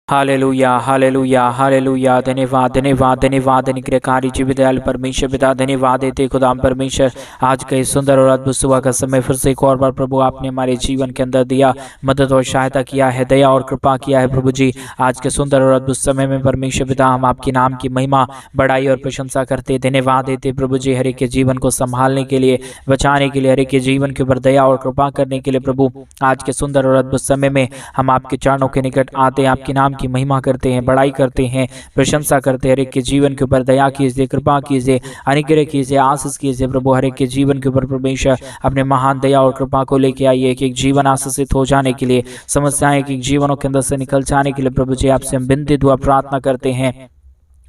Hallelujah hallelujah hallelujah. धन्यवाद धन्यवाद धन्यवाद अनुग्रहकारी जीवित दयालु परमेश्वर पिता, धन्यवाद देते खुदाम परमेश्वर आज का इस सुंदर और अद्भुत सुबह का समय फिर से एक और बार प्रभु आपने हमारे जीवन के अंदर दिया, मदद और सहायता किया है, दया और कृपा किया है प्रभु जी। आज के सुंदर और अद्भुत समय में परमेश्वर पिता हम आपके नाम की महिमा बढ़ाई और प्रशंसा करते, धन्यवाद देते प्रभु जी हर एक के जीवन को संभालने के लिए, बचाने के लिए, हर एक के जीवन के ऊपर दया और कृपा करने के लिए प्रभु आज के सुंदर और अद्भुत समय में हम आपके चरणों के निकट आते हैं, आपके नाम की महिमा करते हैं, बड़ाई करते हैं, प्रशंसा करते हैं। हर एक के जीवन के ऊपर दया कीजिए, कृपा कीजिए, अनुग्रह कीजिए, आशीष कीजिए प्रभु। हर एक के जीवन के ऊपर परमेश्वर अपने महान दया और कृपा को लेके आइए, एक एक जीवन आशीषित हो जाने के लिए, समस्याएं एक एक जीवनों के अंदर से निकल जाने के लिए प्रभु जी आपसे हम विनती दुआ प्रार्थना करते हैं।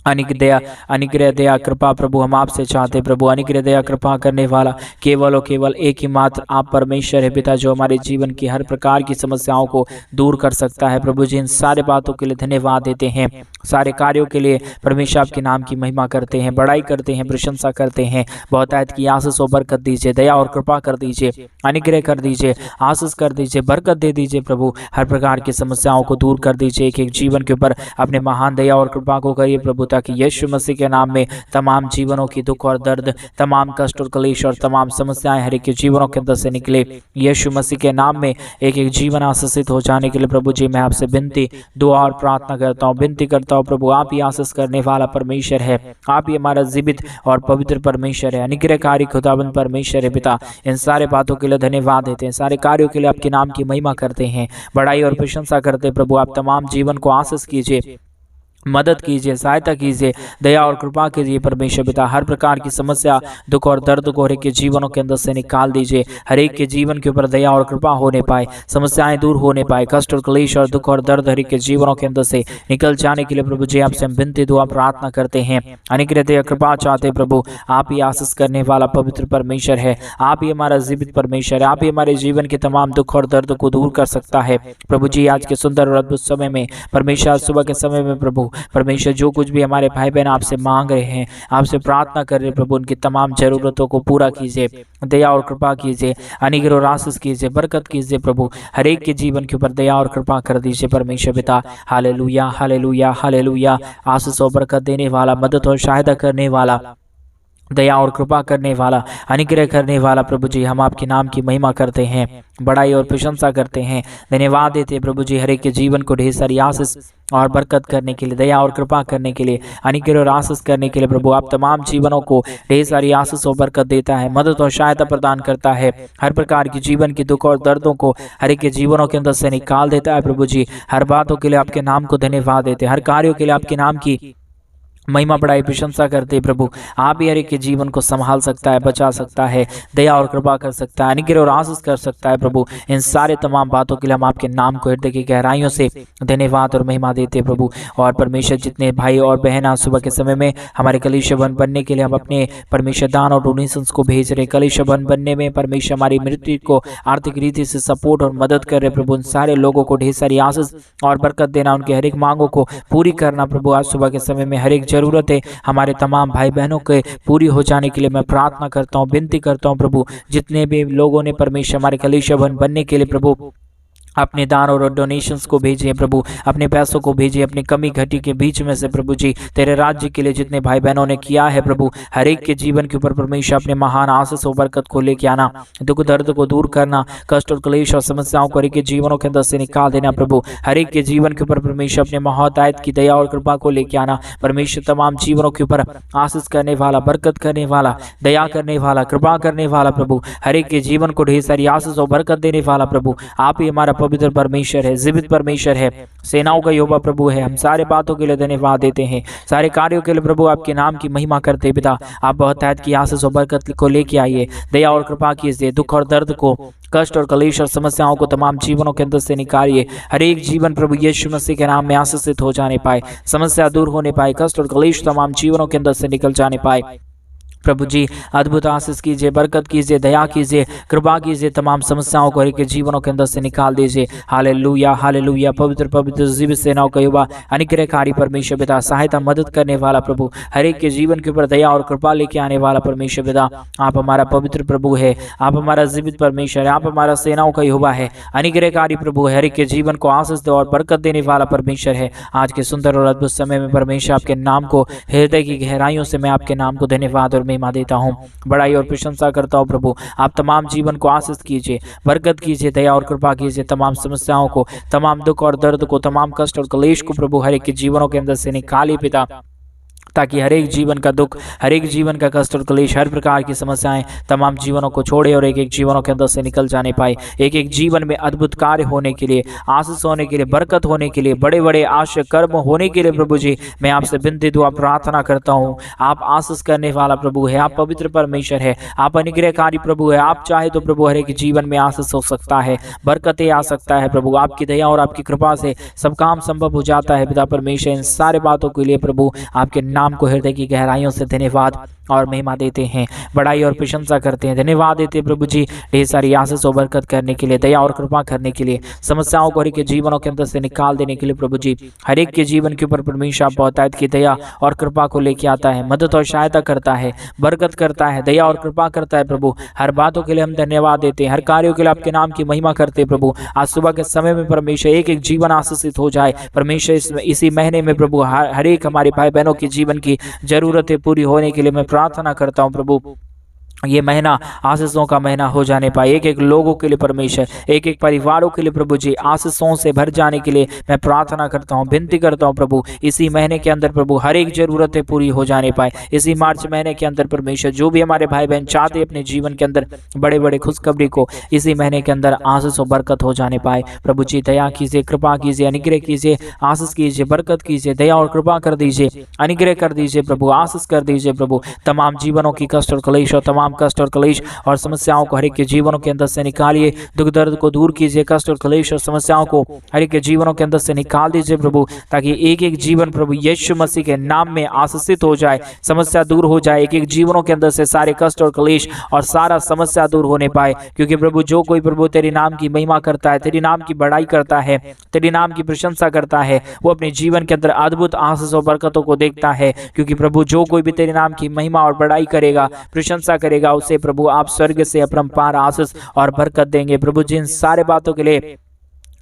अनुग्रह दया कृपा प्रभु हम आपसे चाहते प्रभु, अनुग्रह दया कृपा करने वाला केवल और केवल एक ही मात्र आप परमेश्वर है पिता, जो हमारे जीवन की हर प्रकार की समस्याओं को दूर कर सकता है प्रभु जी। इन सारे बातों के लिए धन्यवाद देते हैं, सारे कार्यों के लिए परमेश्वर आपके नाम की महिमा करते हैं, बड़ाई करते हैं, प्रशंसा करते हैं। बहुतायत की आशीष और बरकत दीजिए, दया और कृपा कर दीजिए, अनुग्रह कर दीजिए, आशीष कर दीजिए, बरकत दे दीजिए प्रभु। हर प्रकार की समस्याओं को दूर कर दीजिए, एक एक जीवन के ऊपर अपने महान दया और कृपा को करिए प्रभु, ताकि यीशु मसीह के नाम में तमाम जीवनों की दुख और दर्द, तमाम कष्ट और क्लेश और तमाम समस्याएं हर एक के जीवनों के अंदर से निकले। यीशु मसीह के नाम में एक एक जीवन आशीषित हो जाने के लिए प्रभु जी मैं आपसे विनती दुआ और प्रार्थना करता हूँ, विनती करता हूँ प्रभु। आप ही आशीष करने वाला परमेश्वर है, आप ही हमारा जीवित और पवित्र परमेश्वर है, अनुग्रहकारी खुदाबंद परमेश्वर है पिता। इन सारे बातों के लिए धन्यवाद देते हैं, सारे कार्यों के लिए आपके नाम की महिमा करते हैं, बड़ाई और प्रशंसा करते हैं प्रभु। आप तमाम जीवन को आशीष कीजिए, मदद कीजिए, सहायता कीजिए, दया और कृपा कीजिए परमेश्वर पिता। हर प्रकार की समस्या, दुख और दर्द को हर एक के जीवनों के अंदर से निकाल दीजिए, हर एक के जीवन के ऊपर दया और कृपा होने पाए, समस्याएं दूर होने पाए, कष्ट और क्लेश और दुख और दर्द हर एक के जीवनों के अंदर से निकल जाने के लिए प्रभु जी आपसे हम विनती दुआ प्रार्थना करते हैं। अनुग्रह दया कृपा चाहते प्रभु, आप ही आशीष करने वाला पवित्र परमेश्वर है, आप ही हमारा जीवित परमेश्वर है, आप ही हमारे जीवन के तमाम दुख और दर्द को दूर कर सकता है प्रभु जी। आज के सुंदर और अद्भुत समय में परमेश्वर, सुबह के समय में प्रभु परमेश्वर जो कुछ भी हमारे भाई बहन आपसे मांग रहे हैं, आपसे प्रार्थना कर रहे हैं प्रभु, उनकी तमाम जरूरतों को पूरा कीजिए, दया और कृपा कीजिए, अनुग्रह और आशीष कीजिए, बरकत कीजिए प्रभु। हर एक के जीवन के ऊपर दया और कृपा कर दीजिए परमेश्वर पिता। Hallelujah hallelujah hallelujah. आशीष और बरकत देने वाला, मदद और सहायता करने वाला, दया और कृपा करने वाला, अनुग्रह करने वाला प्रभु जी हम आपके नाम की महिमा करते हैं, बड़ाई और प्रशंसा करते हैं, धन्यवाद देते प्रभु जी। हर एक के जीवन को ढेर सारी आशीष और बरकत करने के लिए, दया और कृपा करने के लिए, अनुग्रह और आशीष करने के लिए प्रभु आप तमाम जीवनों को ढेर सारी आशीष और बरकत देता है, मदद और सहायता प्रदान करता है, हर प्रकार की जीवन की दुख और दर्दों को हर एक के जीवनों के अंदर से निकाल देता है प्रभु जी। हर बातों के लिए आपके नाम को धन्यवाद देते, हर कार्यों के लिए आपके नाम की महिमा बढ़ाई प्रशंसा करते प्रभु। आप ही हर एक के जीवन को संभाल सकता है, बचा सकता है, दया और कृपा कर सकता है, अनुग्रह और आशीष कर सकता है प्रभु। इन सारे तमाम बातों के लिए हम आपके नाम को हृदय की गहराइयों से धन्यवाद और महिमा देते प्रभु। और परमेश्वर जितने भाई और बहन आज सुबह के समय में हमारे कलीसिया भवन बनने के लिए हम अपने परमेश्वर दान और डोनेशंस को भेज रहे, कलीसिया भवन बनने में परमेश्वर हमारी मृत्यु को आर्थिक रीति से सपोर्ट और मदद कर रहे प्रभु। उन सारे लोगों को ढेर सारी आशीष और बरकत देना, उनके हर एक मांगों को पूरी करना प्रभु। आज सुबह के समय में हर एक जरूरत है हमारे तमाम भाई बहनों के पूरी हो जाने के लिए मैं प्रार्थना करता हूँ, विनती करता हूँ प्रभु। जितने भी लोगों ने परमेश्वर हमारे कलीसिया भवन बनने के लिए प्रभु अपने दान और डोनेशंस को भेजिए प्रभु, अपने पैसों को भेजिए, अपनी कमी घटी के बीच में से प्रभु जी तेरे राज्य के लिए जितने भाई बहनों ने किया है प्रभु, हर एक के जीवन के ऊपर परमेश्वर अपने महान आशीष और बरकत को लेके आना, दुख दर्द को दूर करना, कष्ट और क्लेश और समस्याओं को हर एक के जीवनों के अंदर से निकाल देना प्रभु। हर एक के जीवन के ऊपर परमेश्वर अपने महोतायत की दया और कृपा को लेके आना परमेश्वर। तमाम जीवनों के ऊपर आशीष करने वाला, बरकत करने वाला, दया करने वाला, कृपा करने वाला प्रभु, हर एक के जीवन को ढेर सारी आशीष और बरकत देने वाला प्रभु। आप ही हमारा पवित्र परमेश्वर है, जीवित परमेश्वर है, सेनाओं का यहोवा प्रभु है। हम सारे बातों के लिए धन्यवाद देते हैं, सारे कार्यों के लिए प्रभु आपके नाम की महिमा करते पिता। आप बहुतायत की आशीष और बरकत को लेके आइए, दया और कृपा कीजिए, दुख और दर्द को, कष्ट और क्लेश और समस्याओं को तमाम जीवनों के अंदर से निकालिए। हर एक जीवन प्रभु यीशु मसीह के नाम में आशीषित हो जाने पाए, समस्या दूर होने पाए, कष्ट और क्लेश तमाम जीवनों के अंदर से निकल जाने पाए प्रभु जी अद्भुत आशीष कीजिए, बरकत कीजिए, दया कीजिए, कृपा कीजिए, तमाम समस्याओं को हर एक के जीवनों के अंदर से निकाल दीजिए। Hallelujah hallelujah. पवित्र पवित्र जीवित सेनाओं का युवा अनुग्रहकारी परमेश्वर पिता, सहायता मदद करने वाला प्रभु, हर एक के जीवन के ऊपर दया और कृपा लेके आने वाला परमेश्वर पिता, आप हमारा पवित्र प्रभु है, आप हमारा जीवित परमेश्वर है, आप हमारा सेनाओं का युवा है, अनुग्रहकारी प्रभु है, हर एक के जीवन को आशीष दे और बरकत देने वाला परमेश्वर है। आज के सुंदर और अद्भुत समय में परमेश्वर आपके नाम को हृदय की गहराइयों से मैं आपके नाम को धन्यवाद और महिमा देता हूँ, बड़ाई और प्रशंसा करता हूँ। प्रभु आप तमाम जीवन को आशीष कीजिए, बरकत कीजिए, दया और कृपा कीजिए, तमाम समस्याओं को, तमाम दुख और दर्द को, तमाम कष्ट और क्लेश को प्रभु हर एक के जीवनों के अंदर से निकालिए पिता, ताकि हर एक जीवन का दुख, हर एक जीवन का कष्ट और क्लेश, हर प्रकार की समस्याएं तमाम जीवनों को छोड़े और एक एक जीवनों के अंदर से निकल जाने पाए। एक एक जीवन में अद्भुत कार्य होने के लिए, आशीष होने के लिए, बरकत होने के लिए, बड़े बड़े आश्चर्य कर्म होने के लिए प्रभु जी मैं आपसे विनती दुआ प्रार्थना करता हूँ। आप आशीष करने वाला प्रभु है, आप पवित्र परमेश्वर है, आप अनुग्रहकारी प्रभु है। आप चाहे तो प्रभु हर एक जीवन में आशीष हो सकता है, बरकतें आ सकता है प्रभु, आपकी दया और आपकी कृपा से सब काम संभव हो जाता है पिता परमेश्वर। इन सारे बातों के लिए प्रभु आपके नाम को हृदय की गहराइयों से धन्यवाद और महिमा देते हैं, बड़ाई और प्रशंसा करते हैं, धन्यवाद देते हैं प्रभु जी ढेर सारी आशीष और बरकत करने के लिए, दया और कृपा करने के लिए, समस्याओं को हर एक के जीवनों के अंदर से निकाल देने के लिए प्रभु जी। हर एक के जीवन के ऊपर परमेश्वर आप बहुतायत की दया और कृपा को लेके आता है, मदद और सहायता करता है, बरकत करता है, दया और कृपा करता है प्रभु। हर बातों के लिए हम धन्यवाद देते हैं, हर कार्यों के लिए आपके नाम की महिमा करते हैं प्रभु। आज सुबह के समय में परमेश्वर एक एक जीवन आशीषित हो जाए परमेश्वर। इसी महीने में प्रभु हर एक हमारे भाई बहनों की जीवन की जरूरतें पूरी होने के लिए मैं प्रार्थना करता हूं प्रभु। ये महीना आशीषों का महीना हो जाने पाए, एक एक लोगों के लिए परमेश्वर, एक एक परिवारों के लिए प्रभु जी आशीषों से भर जाने के लिए मैं प्रार्थना करता हूँ, विनती करता हूँ प्रभु। इसी महीने के अंदर प्रभु हर एक जरूरतें पूरी हो जाने पाए। इसी मार्च महीने के अंदर परमेश्वर जो भी हमारे भाई बहन चाहते अपने जीवन के अंदर बड़े बड़े खुशखबरी को इसी महीने के अंदर आशीष और बरकत हो जाने पाए प्रभु जी। दया कीजिए, कृपा कीजिए, अनुग्रह कीजिए, आशीष कीजिए, बरकत कीजिए, दया और कृपा कर दीजिए, अनुग्रह कर दीजिए प्रभु, आशीष कर दीजिए प्रभु। तमाम जीवनों की कष्ट और क्लेश और तमाम कष्ट और क्लेश और समस्याओं को हर एक के जीवनों के अंदर से निकालिए, दुख दर्द को दूर कीजिए, कष्ट और क्लेश और समस्याओं को हर एक के जीवनों के अंदर से निकाल दीजिए प्रभु, ताकि एक एक जीवन प्रभु यीशु मसीह के नाम में आशीषित हो जाए, समस्या दूर हो जाए, एक एक जीवनों के अंदर से सारे कष्ट और क्लेश और सारा समस्या दूर होने पाए। क्योंकि प्रभु जो कोई प्रभु तेरे नाम की महिमा करता है, तेरे नाम की बड़ाई करता है, तेरे नाम की प्रशंसा करता है, वो अपने जीवन के अंदर अद्भुत आशीष और बरकतों को देखता है। क्योंकि प्रभु जो कोई भी तेरे नाम की महिमा और बड़ाई करेगा, प्रशंसा करेगा, उसे प्रभु आप स्वर्ग से अपरंपार आशीष और बरकत देंगे प्रभु। जिन सारे बातों के लिए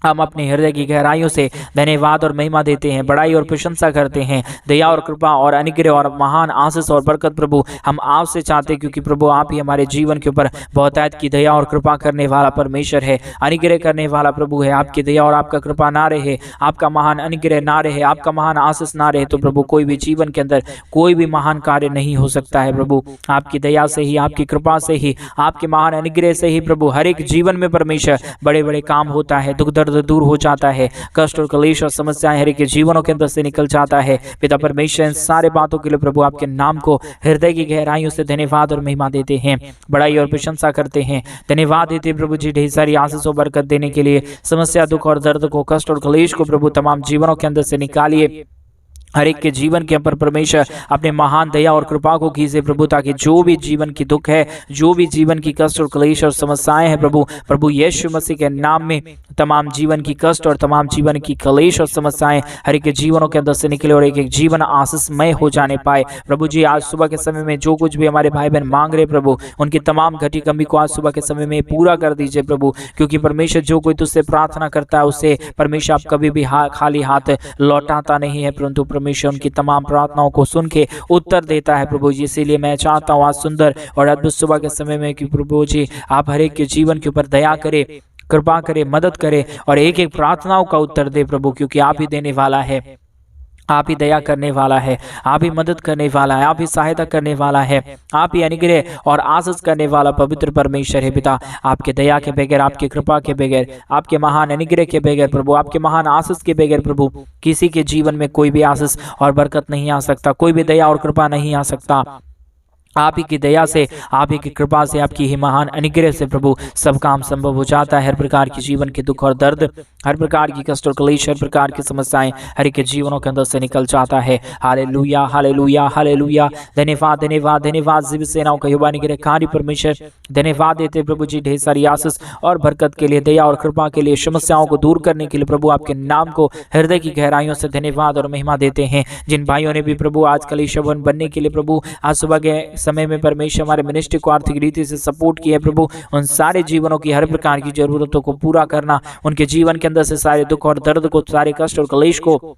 हम अपने हृदय की गहराइयों से धन्यवाद और महिमा देते हैं, बड़ाई और प्रशंसा करते हैं, दया और कृपा और अनुग्रह और महान आशीष और बरकत प्रभु हम आपसे चाहते हैं। क्योंकि प्रभु आप ही हमारे जीवन के ऊपर बहुतायत की दया और कृपा करने वाला परमेश्वर है, अनुग्रह करने वाला प्रभु है। आपकी दया और आपका कृपा ना रहे, आपका महान अनुग्रह ना रहे, आपका महान आशीष ना रहे, तो प्रभु कोई भी जीवन के अंदर कोई भी महान कार्य नहीं हो सकता है प्रभु। आपकी दया से ही, आपकी कृपा से ही, आपके महान अनुग्रह से ही प्रभु हर एक जीवन में परमेश्वर बड़े बड़े काम होता है, दुख दर्द दूर हो जाता है, कष्ट और क्लेश और समस्याएं हर एक के जीवनों के अंदर से निकल जाता है पिता परमेश्वर। इन सारे बातों के लिए प्रभु आपके नाम को हृदय की गहराइयों से धन्यवाद और महिमा देते हैं, बड़ाई और प्रशंसा करते हैं, धन्यवाद देते हैं प्रभु जी ढेर सारी आशीष और बरकत देने के लिए। समस्या, दुख और दर्द को, कष्ट और क्लेश को प्रभु तमाम जीवनों के अंदर से निकालिए, हर एक के जीवन के ऊपर परमेश्वर अपने महान दया और कृपा को कीजिए प्रभु, ताकि जो भी जीवन की दुख है, जो भी जीवन की कष्ट और क्लेश और समस्याएं हैं प्रभु यीशु मसीह के नाम में तमाम जीवन की कष्ट और तमाम जीवन की क्लेश और समस्याएं हर एक के जीवनों के अंदर से निकले और एक एक जीवन आशीषमय हो जाने पाए प्रभु जी। आज सुबह के समय में जो कुछ भी हमारे भाई बहन मांग रहे प्रभु, उनकी तमाम घटी कमी को आज सुबह के समय में पूरा कर दीजिए प्रभु। क्योंकि परमेश्वर जो कोई तुझसे प्रार्थना करता है उससे परमेश्वर आप कभी भी खाली हाथ लौटाता नहीं है, परंतु परमेश्वर उनकी तमाम प्रार्थनाओं को सुन के उत्तर देता है प्रभु जी। इसीलिए मैं चाहता हूँ आज सुंदर और अद्भुत सुबह के समय में कि प्रभु जी आप हर एक के जीवन के ऊपर दया करे, कृपा करे, मदद करे और एक एक प्रार्थनाओं का उत्तर दे प्रभु। क्योंकि आप ही देने वाला है, आप ही दया करने वाला है, आप ही मदद करने वाला है, आप ही सहायता करने वाला है, आप ही अनुग्रह और आशीष करने वाला पवित्र परमेश्वर है पिता। आपके दया के बगैर, आपके कृपा के बगैर, आपके महान अनुग्रह के बगैर प्रभु, आपके महान आशीष के बगैर प्रभु किसी के जीवन में कोई भी आशीष और बरकत नहीं आ सकता, कोई भी दया और कृपा नहीं आ सकता। आप ही की दया से, आप ही की कृपा से, आपकी ही महान अनुग्रह से प्रभु सब काम संभव हो जाता है। हर प्रकार की जीवन के दुख और दर्द, हर प्रकार की कष्ट और क्लेश, हर प्रकार की समस्याएं हर एक के जीवनों के अंदर से निकल जाता है। Hallelujah, hallelujah, hallelujah. धन्यवाद, धन्यवाद, धन्यवाद जीवित सेनाओं का यहोवा निग्रह कार्य परमेश्वर, धन्यवाद देते प्रभु जी ढेर सारी आशीष और बरकत के लिए, दया और कृपा के लिए, समस्याओं को दूर करने के लिए प्रभु आपके नाम को हृदय की गहराइयों से धन्यवाद और महिमा देते हैं। जिन भाइयों ने भी प्रभु आज कलीसिया भवन बनने के लिए प्रभु आज सुबह के समय में परमेश्वर हमारे मिनिस्ट्री को आर्थिक रीति से सपोर्ट किया है प्रभु, उन सारे जीवनों की हर प्रकार की जरूरतों को पूरा करना, उनके जीवन के अंदर से सारे दुख और दर्द को, सारे कष्ट और क्लेश को,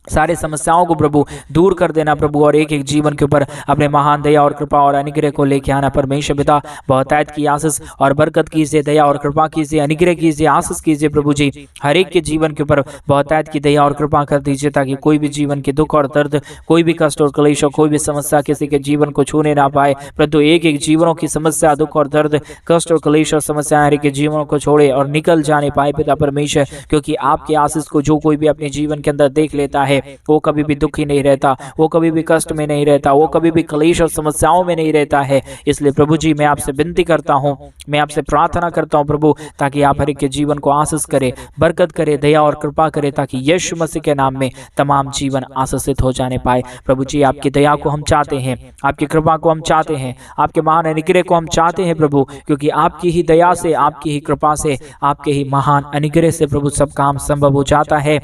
सारे समस्याओं को प्रभु दूर कर देना प्रभु, और एक एक जीवन के ऊपर अपने महान दया और कृपा और अनुग्रह को लेके आना। परमेश्वर पिता बहुतायत की आशीष और बरकत कीजिए, दया और कृपा कीजिए, अनुग्रह कीजिए, आशीष कीजिए प्रभु जी। हर एक के जीवन के ऊपर बहुतायत की दया और कृपा कर दीजिए, ताकि कोई भी जीवन के दुख और दर्द, कोई भी कष्ट और क्लेश, कोई भी समस्या किसी के जीवन को छूने ना पाए, परंतु एक एक जीवनों की समस्या, दुख और दर्द, कष्ट और क्लेश और समस्या हर एक के जीवनों को छोड़े और निकल जाने पाए पिता परमेश्वर। क्योंकि आपके आशीष को जो कोई भी अपने जीवन के अंदर देख लेता है, वो कभी भी दुखी नहीं रहता, वो कभी भी कष्ट में नहीं रहता, वो कभी भी क्लेश और समस्याओं में नहीं रहता है। इसलिए प्रभु जी मैं आपसे विनती करता हूँ, मैं आपसे प्रार्थना करता हूँ प्रभु, ताकि आप हर एक के जीवन को आशीष करे, बरकत करे, दया और कृपा करे, ताकि यीशु मसीह के नाम में तमाम जीवन आशीषित हो जाने पाए। प्रभु जी आपकी दया को हम चाहते हैं, आपकी कृपा को हम चाहते हैं, आपके महान अनुग्रह को हम चाहते हैं प्रभु, क्योंकि आपकी ही दया से, आपकी ही कृपा से, आपके ही महान अनुग्रह से प्रभु सब काम संभव हो जाता है।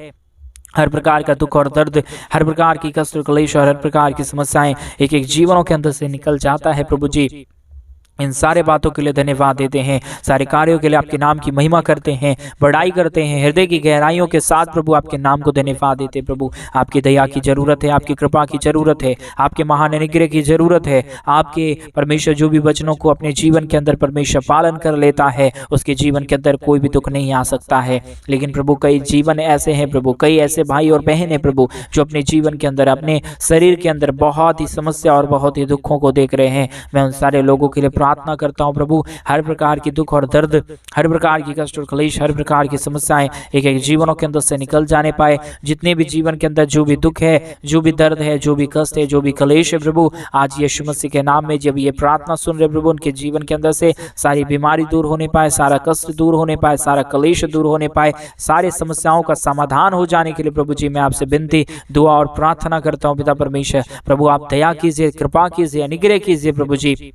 हर प्रकार का दुख और दर्द, हर प्रकार की कष्ट और क्लेश और हर प्रकार की समस्याएं एक एक जीवनों के अंदर से निकल जाता है प्रभु जी। इन सारे बातों के लिए धन्यवाद देते हैं, सारे कार्यों के लिए आपके नाम की महिमा करते हैं, बड़ाई करते हैं, हृदय की गहराइयों के साथ प्रभु आपके नाम को धन्यवाद देते प्रभु। आपकी दया की जरूरत है, आपकी कृपा की जरूरत है, आपके महान अनुग्रह की जरूरत है। आपके परमेश्वर जो भी वचनों को अपने जीवन के अंदर परमेश्वर पालन कर लेता है, उसके जीवन के अंदर कोई भी दुख नहीं आ सकता है। लेकिन प्रभु कई जीवन ऐसे हैं प्रभु, कई ऐसे भाई और बहन हैं प्रभु, जो अपने जीवन के अंदर, अपने शरीर के अंदर बहुत ही समस्या और बहुत ही दुखों को देख रहे हैं। मैं उन सारे लोगों के लिए प्रार्थना करता हूं प्रभु, हर प्रकार की दुख और दर्द, हर प्रकार की कष्ट और क्लेश, हर प्रकार की समस्याएं एक एक जीवनों के अंदर से निकल जाने पाए। जितने भी जीवन के अंदर जो भी दुख है, जो भी दर्द है, जो भी कष्ट है, जो भी क्लेश है प्रभु, आज यीशु मसीह के नाम में जब ये प्रार्थना सुन रहे प्रभु, उनके जीवन के अंदर से सारी बीमारी दूर होने पाए, सारा कष्ट दूर होने पाए, सारा क्लेश दूर होने पाए, सारी समस्याओं का समाधान हो जाने के लिए प्रभु जी मैं आपसे विनती, दुआ और प्रार्थना करता हूँ पिता परमेश्वर। प्रभु आप दया कीजिए, कृपा कीजिए, अनुग्रह कीजिए प्रभु जी,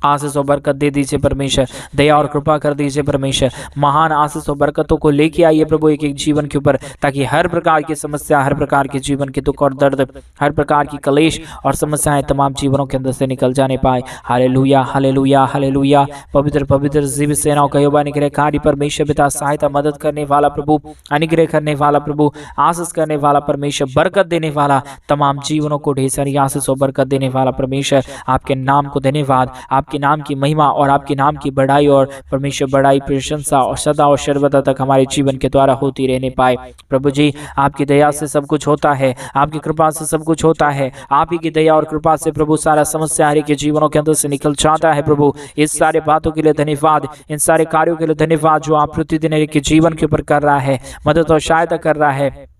आशीष और बरकत दे दीजिए परमेश्वर, दया और कृपा कर दीजिए परमेश्वर। महान आशीष और बरकतों को लेके आइए प्रभु एक एक जीवन के ऊपर, ताकि हर प्रकार की समस्या, हर प्रकार के जीवन के दुख और दर्द, हर प्रकार की क्लेश और समस्याएं तमाम जीवनों के अंदर से निकल जाने पाए। Hallelujah, hallelujah, hallelujah. पवित्र पवित्र जीवित सेनाओं का यहोवा निग्रह कार्य परमेश्वर पिता, सहायता मदद करने वाला प्रभु, अनुग्रह करने वाला प्रभु, आशीष करने वाला परमेश्वर, बरकत देने वाला, तमाम जीवनों को ढेर सारी आशीष और बरकत देने वाला परमेश्वर, आपके नाम को धन्यवाद, आपके नाम की महिमा और आपके नाम की बढ़ाई और परमेश्वर बड़ाई, प्रशंसा और सदा और सर्वदा तक हमारे जीवन के द्वारा होती रहने पाए। प्रभु जी आपकी दया से सब कुछ होता है, आपकी कृपा से सब कुछ होता है, आप ही की दया और कृपा से प्रभु सारा समस्या हर एक के जीवनों के अंदर से निकल जाता है प्रभु। इस सारे बातों के लिए धन्यवाद, इन सारे कार्यों के लिए धन्यवाद जो आप प्रतिदिन एक के जीवन के ऊपर कर रहा है, मदद और सहायता कर रहा है,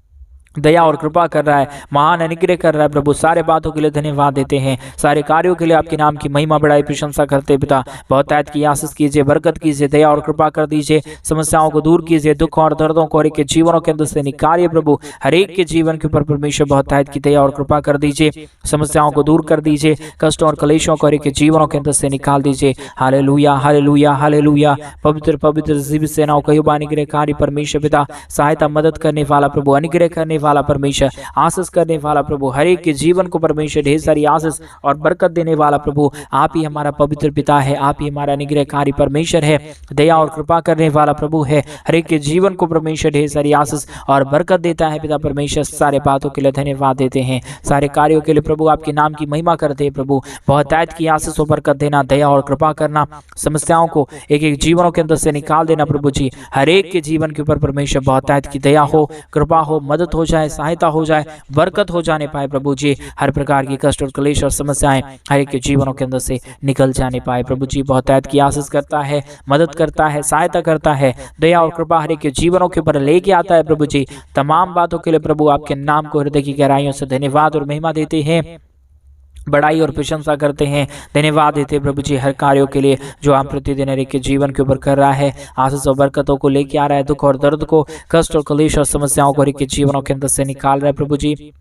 दया और कृपा कर रहा है, महान अनुग्रह कर रहा है प्रभु। सारे बातों के लिए धन्यवाद देते हैं, सारे कार्यों के लिए आपके नाम की महिमा बढ़ाई प्रशंसा करते पिता। बहुतायत की आशीष कीजिए, बरकत कीजिए, दया और कृपा कर दीजिए, समस्याओं को दूर कीजिए, दुख और दर्दों को हर एक के जीवनों के अंदर से निकालिए प्रभु। हर एक के जीवन के ऊपर परमेश्वर बहुतायत की दया और कृपा कर दीजिए, समस्याओं को दूर कर दीजिए, कष्टों और क्लेशों को हर एक के जीवनों के अंदर से निकाल दीजिए। Hallelujah, hallelujah, hallelujah. पवित्र पवित्र जीवित सेनाओं का यहोवा निग्रह कार्य परमेश्वर पिता, सहायता मदद करने वाला प्रभु, अनुग्रह करने वाला परमेश्वर, आशीष करने वाला प्रभु, हर एक के जीवन को परमेश्वर ढेर सारी आशीष और बरकत देने वाला प्रभु, आप ही हमारा पवित्र पिता है, आप ही हमारा अनुग्रहकारी परमेश्वर है, दया और कृपा करने वाला प्रभु है। हर एक के जीवन को परमेश्वर ढेर सारी आशीष और बरकत देता है पिता परमेश्वर। सारे बातों के लिए धन्यवाद देते हैं, सारे कार्यों के लिए प्रभु आपके नाम की महिमा करते हैं प्रभु। बहुतायत की आशीष और बरकत देना, दया और कृपा करना, समस्याओं को एक एक जीवनों के अंदर से निकाल देना प्रभु जी। हर एक के जीवन के ऊपर परमेश्वर बहुतायत की दया हो, कृपा हो, मदद हो जाए, सहायता हो जाए, बरकत हो जाने पाए प्रभु जी। हर प्रकार की कष्ट और क्लेश और समस्याएं हर एक के जीवनों के अंदर से निकल जाने पाए प्रभु जी। बहुतायत की आशीष करता है, मदद करता है, सहायता करता है, दया और कृपा हर एक के जीवनों के ऊपर लेके आता है प्रभु जी। तमाम बातों के लिए प्रभु आपके नाम को हृदय की गहराइयों से धन्यवाद और महिमा देते हैं। बड़ाई और प्रशंसा करते हैं, धन्यवाद देते हैं प्रभु जी हर कार्यों के लिए जो आप प्रतिदिन हर एक के जीवन के ऊपर कर रहा है, आशीष और बरकतों को लेके आ रहा है, दुख और दर्द को, कष्ट और कलेश और समस्याओं को हर एक के जीवनों के अंदर से निकाल रहा है प्रभु जी।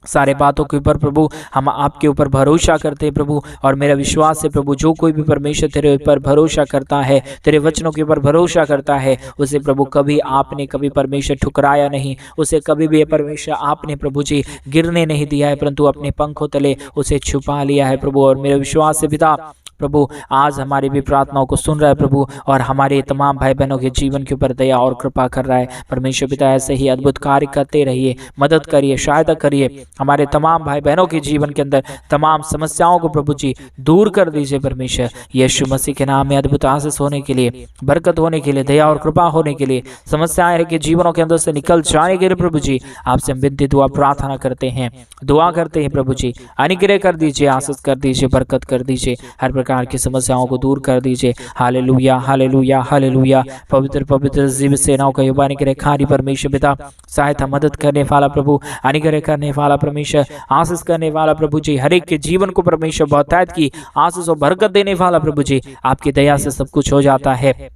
सारे बातों के ऊपर प्रभु हम आपके ऊपर भरोसा करते हैं प्रभु, और मेरा विश्वास है प्रभु जो कोई भी परमेश्वर तेरे ऊपर भरोसा करता है, तेरे वचनों के ऊपर भरोसा करता है, उसे प्रभु कभी आपने कभी परमेश्वर ठुकराया नहीं, उसे कभी भी परमेश्वर आपने प्रभु जी गिरने नहीं दिया है, परंतु अपने पंखों तले उसे छुपा लिया है प्रभु। और मेरा विश्वास है पिता प्रभु आज हमारी भी प्रार्थनाओं को सुन रहा है प्रभु, और हमारे तमाम भाई बहनों के जीवन के ऊपर दया और कृपा कर रहा है परमेश्वर पिता। ऐसे ही अद्भुत कार्य करते रहिए, मदद करिए, सहायता करिए हमारे तमाम भाई बहनों के जीवन के अंदर, तमाम समस्याओं को प्रभु जी दूर कर दीजिए परमेश्वर। यीशु मसीह के नाम में अद्भुत आशीष होने के लिए, बरकत होने के लिए, दया और कृपा होने के लिए, समस्याएं के जीवनों के अंदर से निकल जाने के लिए प्रभु जी आपसे विनती दुआ प्रार्थना करते हैं, दुआ करते हैं प्रभु जी। अनुग्रह कर दीजिए, आशीष कर दीजिए, बरकत कर दीजिए, हर प्रकार की समस्याओं को दूर कर दीजिए। Hallelujah hallelujah hallelujah. पवित्र पवित्र जीव सेनाओं का युवा अनुग्रह खारी परमेश्वर पिता, सहायता मदद करने वाला प्रभु, अनुग्रह करने वाला परमेश्वर, आशीष करने वाला प्रभु जी, हर एक के जीवन को परमेश्वर बहुतायत की आशीष और बरकत देने वाला प्रभु जी। आपकी दया से सब कुछ हो जाता है,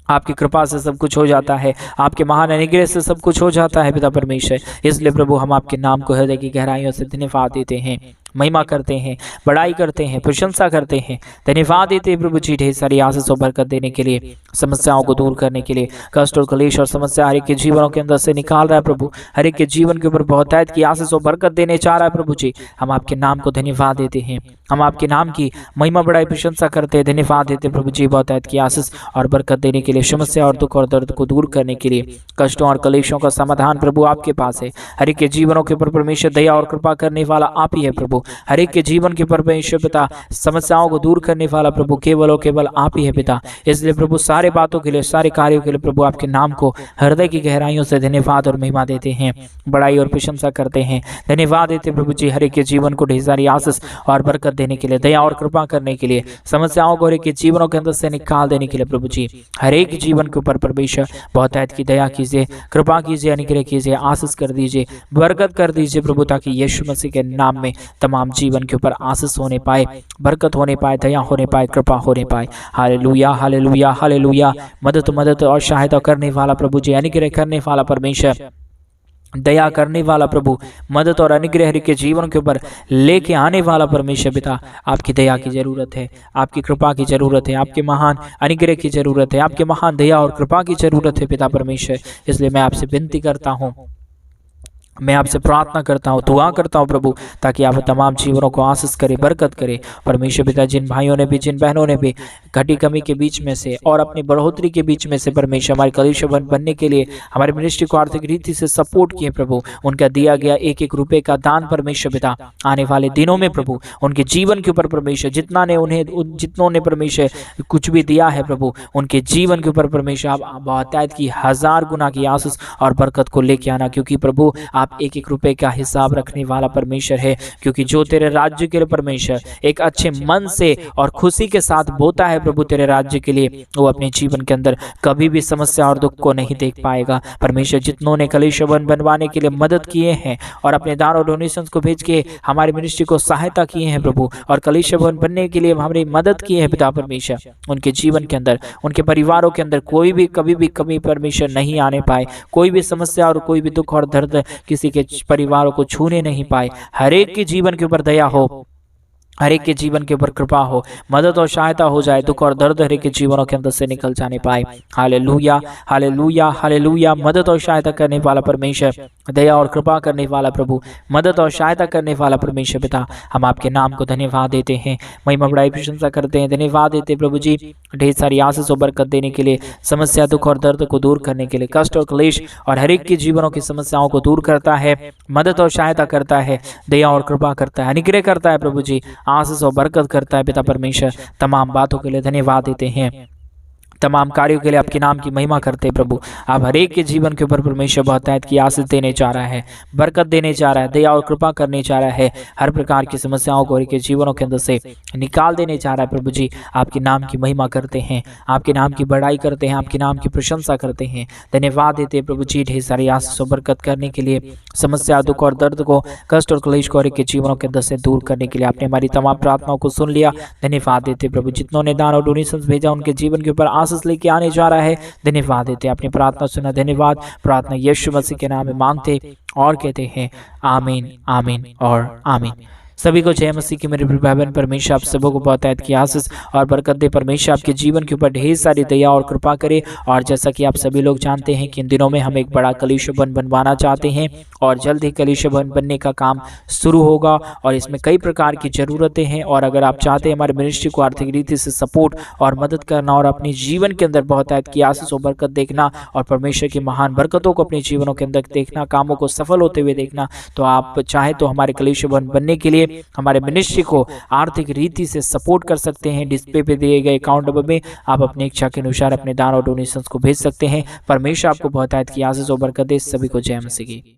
आपकी कृपा से सब कुछ हो जाता है, आपके महान अनुग्रह से सब कुछ हो जाता है पिता परमेश्वर। इसलिए प्रभु हम आपके नाम को हृदय की गहराइयों से धन्यवाद देते हैं, महिमा करते हैं, बड़ाई करते हैं, प्रशंसा करते हैं, धन्यवाद देते हैं प्रभु जी ढेर सारी आशीष और बरकत देने के लिए, समस्याओं को दूर करने के लिए, कष्ट और कलेश और समस्या हर एक के जीवनों के अंदर से निकाल रहा है प्रभु, हर एक के जीवन के ऊपर बहुतायत की आशीष और बरकत देने चाह रहा है प्रभु जी। हम आपके नाम को धन्यवाद देते हैं, हम आपके नाम की महिमा बड़ाई प्रशंसा करते हैं, धन्यवाद देते हैं प्रभु जी बहुतायत की आशीष और बरकत देने के लिए, समस्या और दुख और दर्द को दूर करने के लिए, कष्टों और कलेशों का समाधान प्रभु आपके पास है। हर एक के जीवनों के ऊपर परमेश्वर दया और कृपा करने वाला आप ही है प्रभु, हर एक के जीवन के परमेश्वर पिता समस्याओं को दूर करने वाला प्रभु केवल और केवल आप ही है पिता। इसलिए प्रभु सारे बातों के लिए, सारे कार्यों के लिए प्रभु आपके नाम को हृदय की गहराइयों से धन्यवाद और महिमा देते हैं, बड़ाई और प्रशंसा करते हैं, धन्यवाद देते प्रभु जी हर एक के जीवन को ढेर सारी आशीष और बरकत देने के लिए, दया और कृपा करने के लिए, समस्याओं को हर एक के जीवनों के अंदर से निकाल देने के लिए प्रभु जी। हर एक जीवन के ऊपर परमेश्वर बहुतायत की दया कीजिए, कृपा कीजिए, अनुग्रह कीजिए, आशीष कर दीजिए, बरकत कर दीजिए प्रभु, ताकि यीशु मसीह के नाम में तमाम जीवन के ऊपर आशीष होने पाए, बरकत होने पाए, दया होने पाए, कृपा होने पाए। Hallelujah hallelujah hallelujah. मदद और सहायता करने वाला प्रभु जी, अनुग्रह करने वाला परमेश्वर, दया करने वाला प्रभु, मदद और अनुग्रह के जीवन के ऊपर लेके आने वाला परमेश्वर पिता, आपकी दया की जरूरत है, आपकी कृपा की जरूरत है, आपके महान अनुग्रह की जरूरत है, आपके महान दया और कृपा की जरूरत है पिता परमेश्वर। इसलिए मैं आपसे विनती करता हूँ, मैं आपसे प्रार्थना करता हूँ, दुआ करता हूँ प्रभु, ताकि आप तमाम जीवनों को आशीष करे, बरकत करे परमेश्वर पिता। जिन भाइयों ने भी, जिन बहनों ने भी घटी कमी के बीच में से और अपनी बढ़ोतरी के बीच में से परमेश्वर हमारे कलीसिया बनने के लिए हमारे मिनिस्ट्री को आर्थिक रीति से सपोर्ट किए प्रभु, उनका दिया गया एक एक रुपए का दान परमेश्वर पिता आने वाले दिनों में प्रभु उनके जीवन के ऊपर परमेश्वर, जितनों ने परमेश्वर कुछ भी दिया है प्रभु, उनके जीवन के ऊपर परमेश्वर आप बहुतायत की 1000 गुना की आशीष और बरकत को लेके आना, क्योंकि प्रभु आप एक एक रुपए का हिसाब रखने वाला परमेश्वर है। क्योंकि जो तेरे राज्य के लिए परमेश्वर एक अच्छे मन से और खुशी के साथ बोता है प्रभु तेरे राज्य के लिए, वो अपने जीवन के अंदर कभी भी समस्या और दुख को नहीं देख पाएगा परमेश्वर। जितनों ने कलीसिया बनवाने के लिए मदद किए हैं और अपने दान और डोनेशंस को भेज के हमारी मिनिस्ट्री को सहायता किए हैं प्रभु, और कलीसिया बनने के लिए हमारी मदद की है पिता परमेश्वर, उनके जीवन के अंदर, उनके परिवारों के अंदर कोई भी कभी भी कमी परमेश्वर नहीं आने पाए, कोई भी समस्या और कोई भी दुख और दर्द किसी के परिवारों को छूने नहीं पाए। हर एक के जीवन के ऊपर दया हो, हर एक के जीवन के ऊपर कृपा हो, मदद और सहायता हो जाए, दुख और दर्द हर एक के जीवनों के अंदर से निकल जाने पाए। Hallelujah hallelujah hallelujah. मदद और सहायता करने वाला परमेश्वर, दया और कृपा करने वाला प्रभु, मदद और सहायता करने वाला परमेश्वर पिता, हम आपके नाम को धन्यवाद देते हैं, महिमा बड़ाई प्रशंसा करते हैं, धन्यवाद देते हैं प्रभु जी ढेर सारी आशीष और बरकत देने के लिए, समस्या दुख और दर्द को दूर करने के लिए, कष्ट और क्लेश और हर एक के जीवनों की समस्याओं को दूर करता है, मदद और सहायता करता है, दया और कृपा करता है, अनुग्रह करता है प्रभु जी, आशीष और बरकत करता है पिता परमेश्वर। तमाम बातों के लिए धन्यवाद देते हैं, तमाम कार्यों के लिए आपके नाम की महिमा करते हैं प्रभु। आप हर एक के जीवन के ऊपर परमेश्वर बहुतायत की आशीष देने जा रहा है, बरकत देने जा रहा है, दया और कृपा करने जा रहा है, हर प्रकार की समस्याओं को के जीवनों के अंदर से निकाल देने जा रहा है प्रभु जी। आपके नाम की महिमा करते हैं, आपके नाम की बड़ाई करते हैं, आपके नाम की प्रशंसा करते हैं, धन्यवाद देते हैं प्रभु जी ढेर सारी आशीष और बरकत करने के लिए, समस्या दुख और दर्द को, कष्ट और क्लेश को के जीवनों के अंदर से दूर करने के लिए आपने हमारी तमाम प्रार्थनाओं को सुन लिया। धन्यवाद देते प्रभु, जितनों ने दान और डोनेशन भेजा उनके जीवन के ऊपर आशीष लेके आने जा रहा है। धन्यवाद देते, अपनी प्रार्थना सुना, धन्यवाद। प्रार्थना यीशु मसीह के नाम में मांगते और कहते हैं आमीन, आमीन और आमीन। सभी को जय मसीह की मेरे भाई बहन। परमेश्वर आप सबों को बहुतायत की आशीष और बरकत दे। परमेश्वर आपके जीवन के ऊपर ढेर सारी दया और कृपा करे। और जैसा कि आप सभी लोग जानते हैं कि इन दिनों में हम एक बड़ा कलीसिया भवन बनवाना चाहते हैं और जल्द ही कलीसिया भवन बनने का काम शुरू होगा और इसमें कई प्रकार की ज़रूरतें हैं। और अगर आप चाहते हैं हमारे मिनिस्ट्री को आर्थिक रीति से सपोर्ट और मदद करना और अपने जीवन के अंदर बहुतायत की आशीष और बरकत देखना और परमेश्वर की महान बरकतों को अपने जीवनों के अंदर देखना, कामों को सफल होते हुए देखना, तो आप चाहे तो हमारे कलीसिया भवन बनने के लिए हमारे मिनिस्ट्री को आर्थिक रीति से सपोर्ट कर सकते हैं। डिस्प्ले पे दिए गए अकाउंट नंबर में आप अपनी इच्छा के अनुसार अपने दान और डोनेशंस को भेज सकते हैं। परमेश्वर आपको बहुतायत की आशीष और बरकत दे। सभी को जय मसीह की।